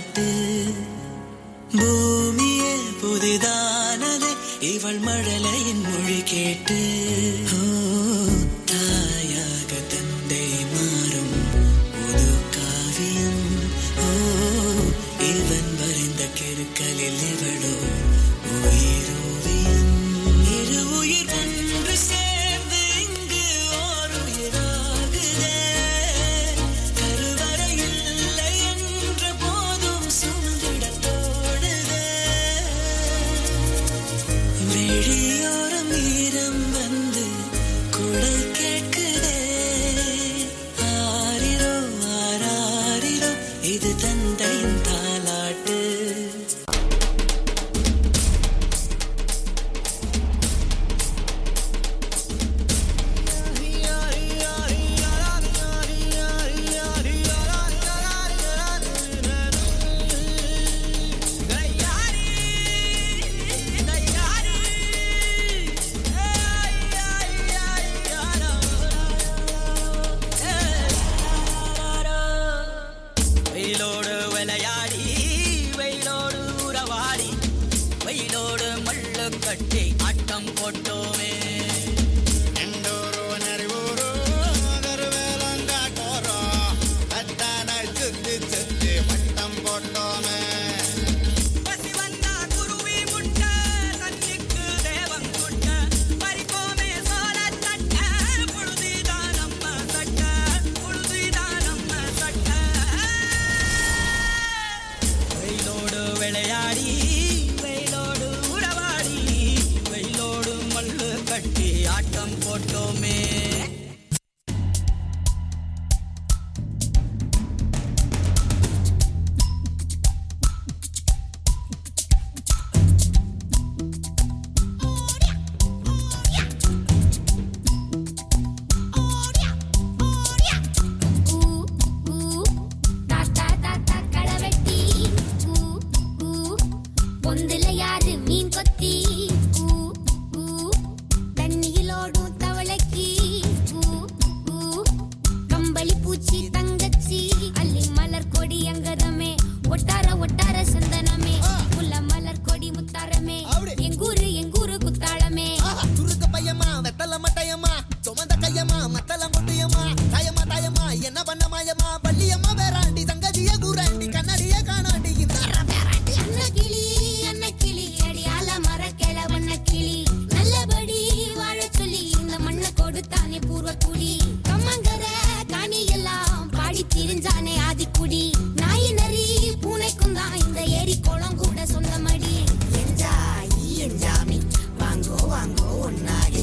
தாலாட்டு பூமியே புதிதானதே இவள் மழலையின் மொழி கேட்டு தாயாக தந்தை மாறும் புது காவியம் இவன் வரைந்த கிருக்கலில் இவளோ உயிரோவியம் இரு உயிர் ஒன்று சேர்ந்து இங்கு ஓர் உயிராகுதே கருவறை இல்லை என்ற போதும் சுமந்திட தோடுதே வெளியோரம் ஈரம் வந்து குடை கேட்குதே ஆரிரோ ஆராரிரோ இது தந்தையின் தாலாட்டு வெயிலோடு விளையாடி வெயிலோடு உறவாடி வெயிலோடு மல்லு கட்டி ஆட்டம் போட்டோமே விளையாடி வெயிலோடு உறவாடி வெயிலோடு மல்லு கட்டி ஆட்டம் போட்டோமே வாங்கோ வாங்கோ ஒன்னாகி